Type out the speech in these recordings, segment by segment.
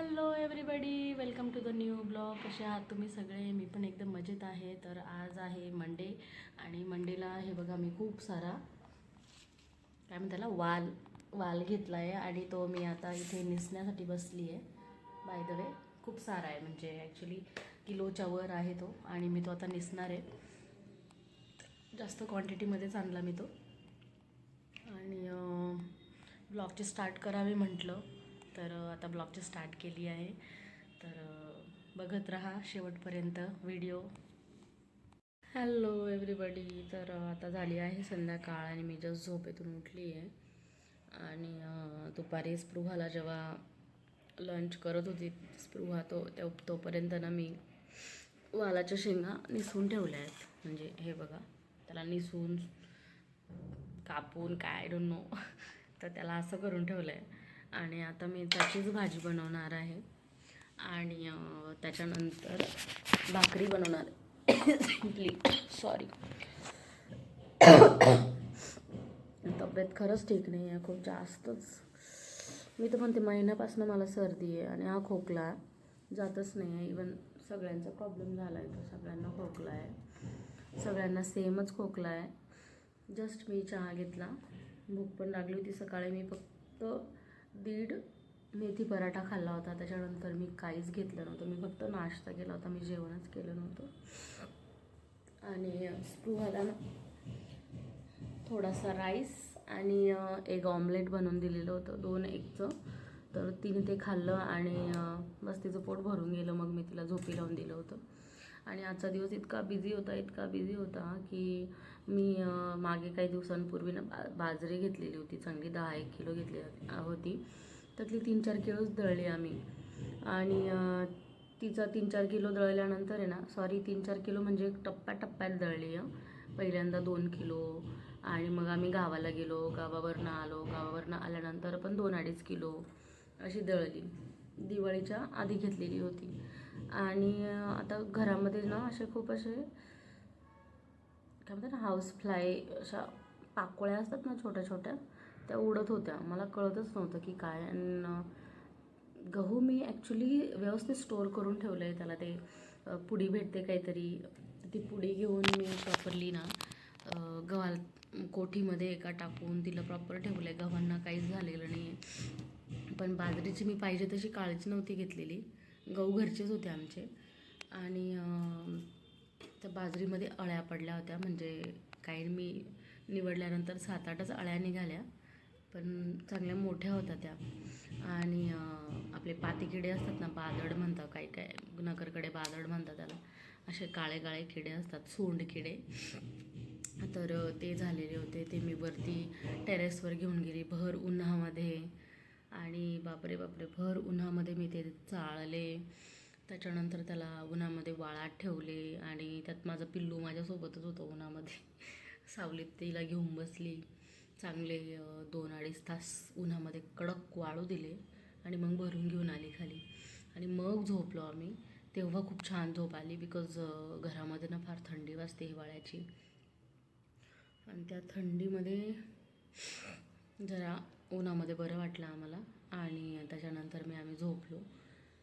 Hello everybody, welcome to the new blog. कसे आहात तुम्ही सगळे? मी पण एकदम मजेत आहे. तर आज आहे मंडे आणि मंडेला हे बघा मी खूप सारा काय म्हणते त्याला वाल घेतला आहे आणि तो मी आता इथे निसण्यासाठी बसली आहे. बाय द वे खूप सारा आहे, म्हणजे ॲक्च्युली किलोच्या वर आहे तो आणि मी तो आता निसणार आहे. जास्त क्वांटिटीमध्येच आणला मी तो आणि ब्लॉगची स्टार्ट करावी म्हटलं तर आता ब्लॉगची स्टार्ट केली आहे. तर बघत राहा शेवटपर्यंत व्हिडिओ. हॅलो एव्हरीबडी, तर आता झाली आहे संध्याकाळ आणि मी जस्ट झोपेतून उठली आहे. आणि दुपारी स्पृहाला जेव्हा लंच करत होती स्पृहा तोपर्यंत ना मी वालाच्या शेंगा निसून ठेवल्या आहेत. म्हणजे हे बघा, त्याला निसून कापून काय डोंट नो तर त्याला असं करून ठेवलं आहे. आणि आता मी त्याचीच भाजी बनवणार आहे आणि त्याच्यानंतर भाकरी बनवणार आहे. सिम्पली सॉरी, तब्येत खरंच ठीक नाही आहे, खूप जास्तच. मी तर म्हणते महिन्यापासून मला सर्दी आहे आणि हा खोकला जातच नाही आहे. इवन सगळ्यांचा प्रॉब्लेम झाला आहे, तो सगळ्यांना खोकला आहे, सगळ्यांना सेमच खोकला आहे. जस्ट मी चहा घेतला, भूक पण लागली होती सकाळी. मी फक्त 1.5 मेथी पराठा खाल्ला होता, त्याच्यानंतर मी काहीच घेतलं नव्हतं. मी फक्त नाश्ता केला होता, मी जेवणच केलं नव्हतं. आणि स्पृहाला ना थोडासा राईस आणि एग ऑमलेट बनवून दिलेलं होतं, 2 एगचं. तर तिने ते खाल्लं आणि बस तिचं पोट भरून गेलं. मग मी तिला झोपी लावून दिलं होतं. आणि आजचा दिवस इतका बिझी होता की मी मागे काही दिवसांपूर्वी ना बाजरी घेतलेली होती, चांगली 10-1 किलो घेतली होती. त्यातली 3-4 किलोच दळली आम्ही. आणि तिचा 3-4 किलो दळल्यानंतर आहे ना, सॉरी 3-4 किलो म्हणजे टप्प्याटप्प्यात दळली आहे. पहिल्यांदा 2 किलो आणि मग आम्ही गावाला गेलो, गावावरनं आल्यानंतर पण 2-2.5 किलो अशी दळली. दिवाळीच्या आधी घेतलेली होती. आणि आता घरामध्ये ना खूप असे काय म्हणतात ना, हाऊस फ्लाय अशा पाकोळ्या असतात ना छोट्या छोट्या, त्या उडत होत्या. मला कळतच नव्हतं की काय. आणि गहू मी ॲक्च्युली व्यवस्थित स्टोअर करून ठेवलं आहे. त्याला ते पुडी भेटते काहीतरी, ती पुडी घेऊन मी प्रॉपरली ना कोठीमध्ये एका टाकून तिला प्रॉपर ठेवलं आहे. गव्हांना काहीच झालेलं नाही आहे. पण बाजरीची मी पाहिजे तशी काळजी नव्हती घेतलेली. गहू घरचेच होते आमचे आणि त्या बाजरीमध्ये अळ्या पडल्या होत्या. म्हणजे काही मी निवडल्यानंतर 7-8च अळ्या निघाल्या, पण चांगल्या मोठ्या होत्या त्या. आणि आपले पाती किडे असतात ना, बादड म्हणतात, काय नगरकडे बादड म्हणतात त्याला, असे काळे काळे किडे असतात, सोंड किडे. तर ते झालेले होते. ते मी वरती टेरेसवर घेऊन गेली भर उन्हामध्ये. आणि बापरे भर उन्हामध्ये मी ते चाळले. त्याच्यानंतर त्याला उन्हामध्ये वाळत ठेवले आणि त्यात माझं पिल्लू माझ्यासोबतच होतं उन्हामध्ये. सावलीत तिला घेऊन बसली. चांगले 2-2.5 तास उन्हामध्ये कडक वाळू दिले आणि मग भरून घेऊन आली खाली. आणि मग झोपलो आम्ही. तेव्हा खूप छान झोप आली, बिकॉज घरामध्ये ना फार थंडी वाजते हिवाळ्याची. आणि त्या थंडीमध्ये जरा उन्हामध्ये बरं वाटलं आम्हाला. आणि त्याच्यानंतर आम्ही झोपलो.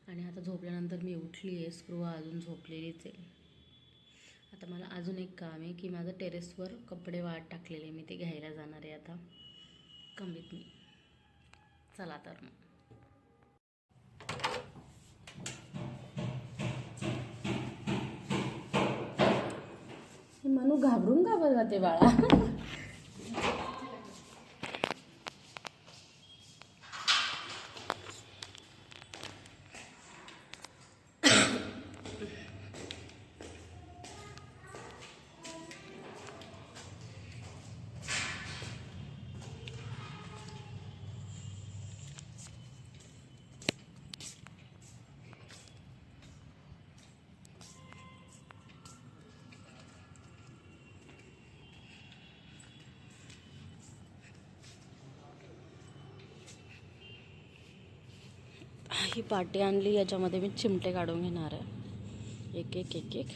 आणि आता झोपल्यानंतर मी उठली आहे, स्पृहा अजून झोपलेलीच आहे. आता मला अजून एक काम आहे की माझं टेरेसवर कपडे वाळत टाकलेले, मी ते घ्यायला जाणार आहे आता कमीत मी. चला तर मग. मनू घाबरून का जाते बाळा? ही पाटी आणली, याच्यामध्ये मी चिमटे काढून घेणार आहे एक एक एक एक.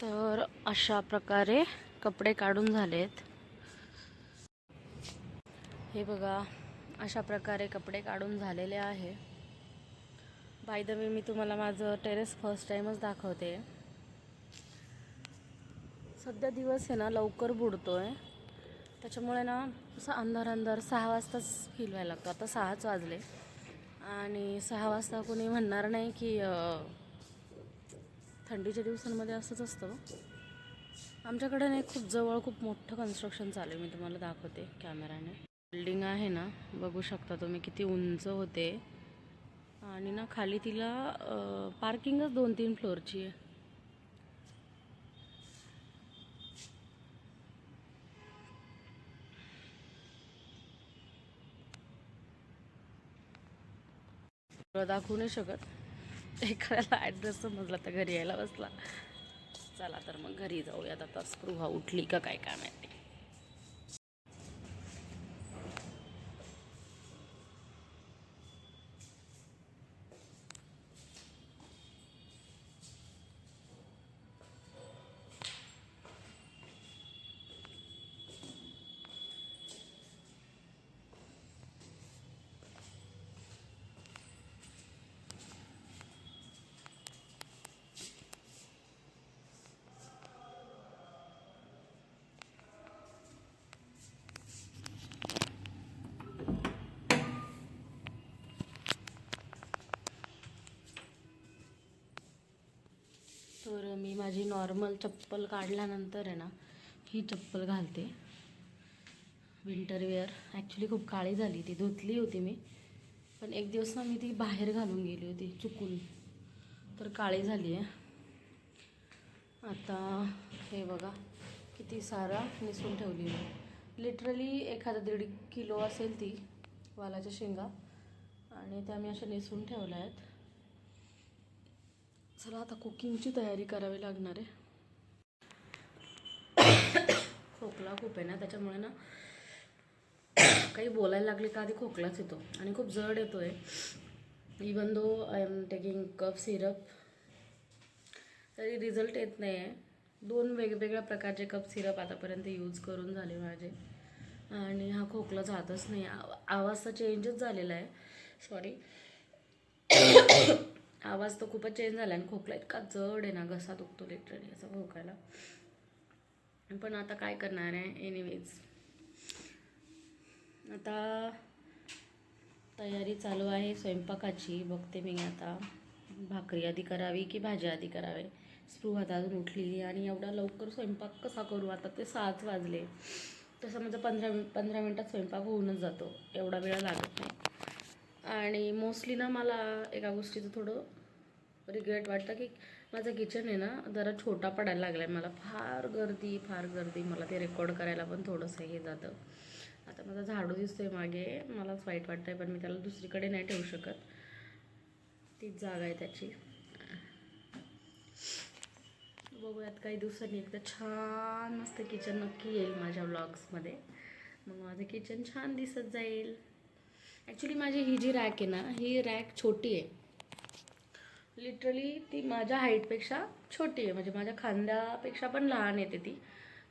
तर अशा प्रकारे कपडे काढून झालेत. हे बघा, अशा प्रकारे कपडे काढून झालेले आहे. बाय द वे, मी तुम्हाला माझं टेरेस फर्स्ट टाईमच दाखवते. सध्या दिवस आहे ना लवकर बुडतोय, त्याच्यामुळे ना असं अंधार अंधार 6 वाजताच फील व्हायला लागतो. आता 6च वाजले आणि 6 वाजता कोणी म्हणणार नाही की थंडीच्या दिवसांमध्ये असंच असतं. आमच्याकडे नाही, खूप जवळ खूप मोठं कन्स्ट्रक्शन चालू आहे. मी तुम्हाला दाखवते कॅमेराने. बिल्डिंग आहे ना, बघू शकता तुम्ही किती उंच होते. आणि ना खाली तिला पार्किंगच 2-3 फ्लोअरची आहे. दाखवू नाही शकत, एखाद्याला ॲड्रेस समजला तर घरी यायला बसला. चला तर मग घरी जाऊयात आता. स्पृहा उठली का काय काय माहिती. तर मी माझी नॉर्मल चप्पल काढल्यानंतर आहे ना ही चप्पल घालते, विंटरवेअर. ॲक्च्युली खूप काळी झाली, ती धुतली होती मी, पण एक दिवस ना मी ती बाहेर घालून गेली होती चुकून, तर काळी झाली आहे. आता हे बघा किती सारा निसून ठेवली आहे. लिटरली 1.5 किलो असेल ती वालाच्या शेंगा, आणि त्या मी अशा निसून ठेवल्या आहेत. चला आता कुकिंगची तयारी करावी लागणार आहे. खोकला खूप आहे ना, त्याच्यामुळे ना काही बोलायला लागले का आधी खोकलाच येतो आणि खूप जड येतो आहे. Even though I am taking cough syrup, तरी रिझल्ट येत नाही आहे. 2 वेगवेगळ्या प्रकारचे कफ सिरप आतापर्यंत यूज करून झाले माझे, आणि हा खोकला जातच नाही. आवाज तर चेंजच झालेला आहे, सॉरी. आवाज तर खूपच चेंज झाला आणि खोकला इतका जड आहे ना, घसा दुखतो लिटरली असं खोकायला. पण आता काय करणार आहे, एनिवेज. आता तयारी चालू आहे स्वयंपाकाची. बघते मी आता भाकरी आधी करावी की भाजी आधी करावी. स्पृहा अजून उठली आणि एवढा लवकर स्वयंपाक कसा करू. आता ते 6च वाजले. तसं म्हणजे 15 मिनटात स्वयंपाक होऊनच जातो, एवढा वेळ लागत नाही. आणि मोस्टली ना मला एका गोष्टीचं थोडं रिग्रेट वाटतं की माझं किचन आहे ना जरा छोटा पडायला लागला आहे. मला फार गर्दी, मला ते रेकॉर्ड करायला पण थोडंसं हे जातं. आता माझा झाडू दिसतोय मागे, मलाच वाईट वाटतं आहे, पण मी त्याला दुसरीकडे नाही ठेवू शकत, तीच जागा आहे त्याची. बघूयात काही दिवसांनी एकदा छान मस्त किचन नक्की येईल माझ्या व्लॉग्समध्ये. मग माझं किचन छान दिसत जाईल. ॲक्च्युली माझी ही जी रॅक आहे ना, ही रॅक छोटी आहे. लिटरली ती माझ्या हाईटपेक्षा छोटी आहे, म्हणजे माझ्या खांद्यापेक्षा पण लहान येते ती.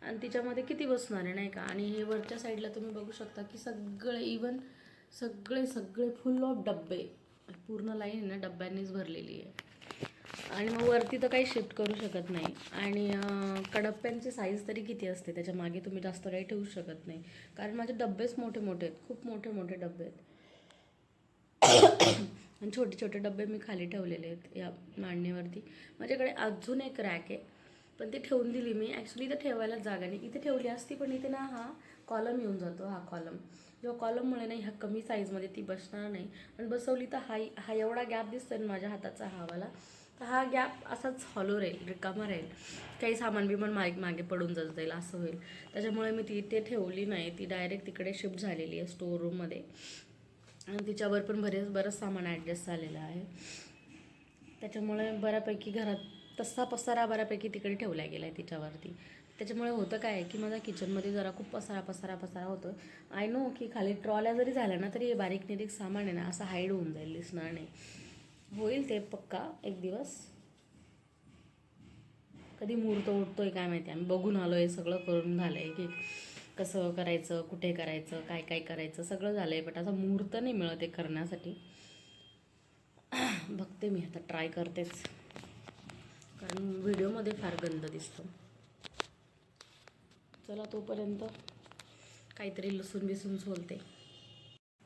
आणि तिच्यामध्ये किती बसणार आहे नाही का. आणि हे वरच्या साईडला तुम्ही बघू शकता की सगळे इवन सगळे फुल ऑफ डब्बे, पूर्ण लाईन ना डब्यांनीच भरलेली आहे. आणि मग वरती तर काही शिफ्ट करू शकत नाही. आणि कडप्प्यांची साईज तरी किती असते, त्याच्या मागे तुम्ही जास्त काही ठेवू शकत नाही, कारण माझे डब्बेच मोठे मोठे आहेत, खूप मोठे मोठे डब्बे आहेत. आणि छोटे छोटे डबे मी खाली ठेवलेले आहेत या मांडणीवरती. माझ्याकडे अजून एक रॅक आहे, पण ती ठेवून दिली मी. ॲक्च्युली इथं ठेवायलाच जागा नाही, इथे ठेवली असती, पण इथे ना हा कॉलम येऊन जातो. हा कॉलम जेव्हा कॉलममुळे नाही, ह्या कमी साईजमध्ये ती बसणार नाही. पण बसवली तर हा एवढा गॅप दिसतोय ना माझ्या हाताचा हावाला, तर हा गॅप असाच हॉलो राहील, रिकामा राहील. काही सामान बिमान मागे पडून जाईल असं होईल. त्याच्यामुळे मी ती इथे ठेवली नाही, ती डायरेक्ट तिकडे शिफ्ट झालेली आहे स्टोर रूममध्ये. आणि तिच्यावर पण बरंच सामान ॲडजस्ट झालेलं आहे. त्याच्यामुळे बऱ्यापैकी घरात तसा पसारा बऱ्यापैकी तिकडे ठेवला गेला आहे तिच्यावरती. त्याच्यामुळे होतं काय आहे की माझ्या किचनमध्ये जरा खूप पसारा होतो. आय नो की खाली ट्रॉल्या जरी झाल्या ना तरी हे बारीक निरीक सामान आहे ना असं हाईड होऊन जाईल, दिसणार नाही. होईल ते पक्का एक दिवस, कधी मुहूर्त उठतोय काय माहिती. आम्ही बघून आलो आहे, सगळं करून झालं आहे की कसं करायचं, कुठे करायचं, काय काय करायचं सगळं झालं आहे. बट असा मुहूर्त नाही मिळत आहे करण्यासाठी. बघते मी आता, ट्राय करतेच, कारण व्हिडिओमध्ये फार गंध दिसतो. चला तोपर्यंत काहीतरी लसूण बिसून सोलते.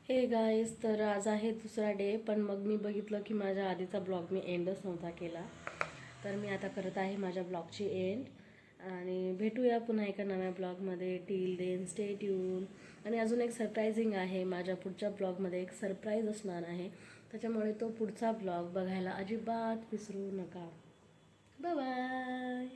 हे गाईज, तर आज आहे दुसरा डे. पण मग मी बघितलं की माझ्या आधीचा ब्लॉग मी एंडच नव्हता केला. तर मी आता करत आहे माझ्या ब्लॉगची एंड. आणि भेटूया पुन्हा एका नव्या ब्लॉगमध्ये. Till then stay tuned. आणि अजून एक सरप्रायझिंग आहे, माझ्या पुढच्या ब्लॉगमध्ये एक सरप्राईज असणार आहे. त्याच्यामुळे तो पुढचा ब्लॉग बघायला अजिबात विसरू नका. Bye bye.